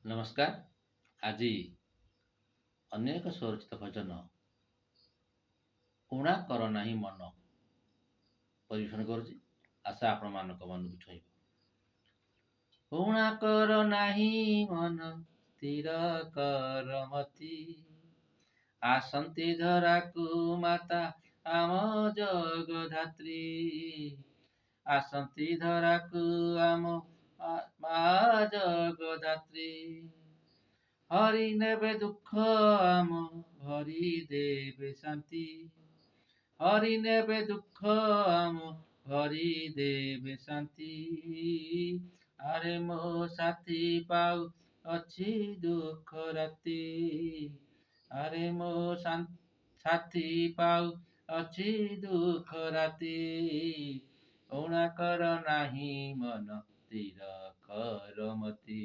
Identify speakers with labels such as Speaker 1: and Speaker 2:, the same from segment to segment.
Speaker 1: ନମସ୍କାର। ଆଜି ଅନ୍ୟ ଏକ ସ୍ୱରଚିତ ଭଜନ ଊଣା କର ନାହିଁ ମନ ପରିବେଷଣ କରୁଛି। ଆଶା ଆପଣମାନଙ୍କ ମନକୁ ଛୁଇଁବ। ଊଣା କର ନାହିଁ ମନ ସ୍ଥିର କର ମତି, ଆସନ୍ତି ଧରାକୁ ମାତା ଆମ ଜଗଧାତ୍ରୀ। ଆସନ୍ତି ଧରାକୁ ଆମ ମା ଜଗଧାତ୍ରୀ। ହରି ନେବେ ଦୁଃଖ ଆମ ଭରି ଦେବେ ଶାନ୍ତି। ହରି ନେବେ ଦୁଃଖ ଆମ ଭରି ଦେବେ ଶାନ୍ତି। ଆରେ ମୋ ସାଥୀ ପାଉ ଅଛି ଦୁଃଖ ରାତି। ଆରେ ମୋ ସାଥୀ ପାଉ ଅଛି ଦୁଃଖ ରାତି। ଊଣା କର ନାହିଁ ମନ ସ୍ଥିର କର ମତି,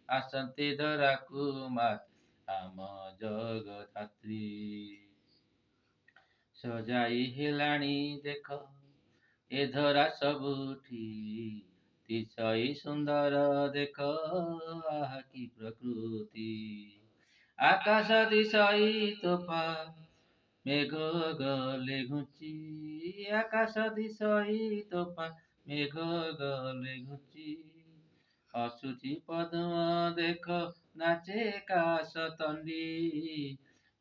Speaker 1: ଆସନ୍ତି ଧରାକୁ ମାତା ଆମ ଜଗଧାତ୍ରୀ। ସଜାଇ ହେଲାଣି ଦେଖ ଏ ଧରା ସବୁଠି, ତିଶଇ ସୁନ୍ଦର ଦେଖ ଆହା କି ପ୍ରକୃତି। ଆକାଶ ଦିଶଇ ତୋଫା ମେଘ ଗଲେ ଘୁଞ୍ଚି, ଆକାଶ ଦିଶଇ ତୋଫା ମେଘ ଗଲେ ଘୁଞ୍ଚି। ହସୁଛି ପଦ୍ମ ଦେଖ ନାଚେ କାଶତଣ୍ଡି,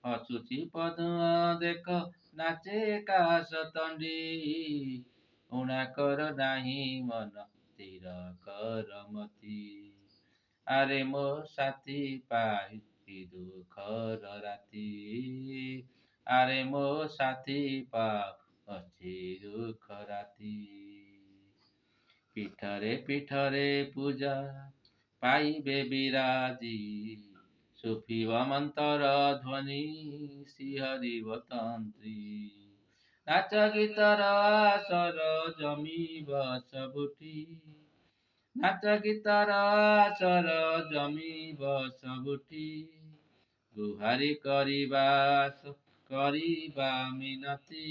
Speaker 1: ହସୁଛି ପଦ୍ମ ଦେଖ ନାଚେ କାଶତଣ୍ଡି। ଊଣା କର ନାହିଁ ମନ ସ୍ଥିର କର ମତି, ଆରେ ମୋ ସାଥୀ ପାଇଛି ଦୁଃଖର ରାତି। ଆରେ ମୋ ସାଥୀ ପାଉଛି ଦୁଃଖ ରାତି। ପୀଠରେ ପୀଠରେ ପୂଜା ପାଇବେ ବିରାଜି, ଶୁଭିବ ମନ୍ତର ଧ୍ୱନି ଶିହରିବ ତନ୍ତ୍ରୀ। ନାଚ ଗୀତର ଆସର ଜମିବ ସବୁଠି, ନାଚ ଗୀତର ଆସର ଜମିବ ସବୁଠି। ଗୁହାରି କରିବା କରିବା ମିନତି,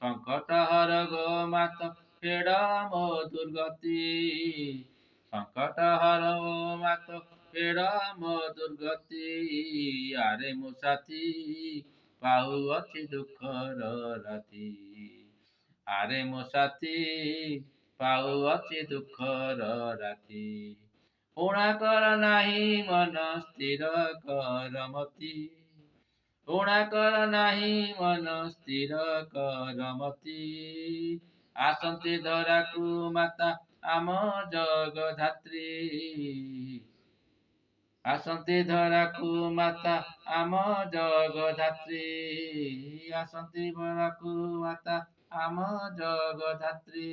Speaker 1: ସଙ୍କଟ ହର ଗୋ ମାତ ଫେଡ଼ ମୋ ଦୁର୍ଗତି। ସଙ୍କଟ ହର ମୋ ମାତ ଫେଡ଼ ମୋ ଦୁର୍ଗତି। ଆରେ ମୋ ସାଥୀ ପାଉଅଛି ଦୁଃଖର ରାତି। ଆରେ ମୋ ସାଥୀ ପାଉଅଛି ଦୁଃଖର ରାତି। ଊଣା କର ନାହିଁ ମନ ସ୍ଥିର କର ମତି, ଊଣା କର ନାହିଁ ମନ ସ୍ଥିର କର ମତି। ଆସନ୍ତି ଧରାକୁ ମାତା ଆମ ଜଗଧାତ୍ରୀ। ଆସନ୍ତି ଧରାକୁ ମାତା ଆମ ଜଗଧାତ୍ରୀ। ଆସନ୍ତି ଧରାକୁ ମାତା ଆମ ଜଗଧାତ୍ରୀ।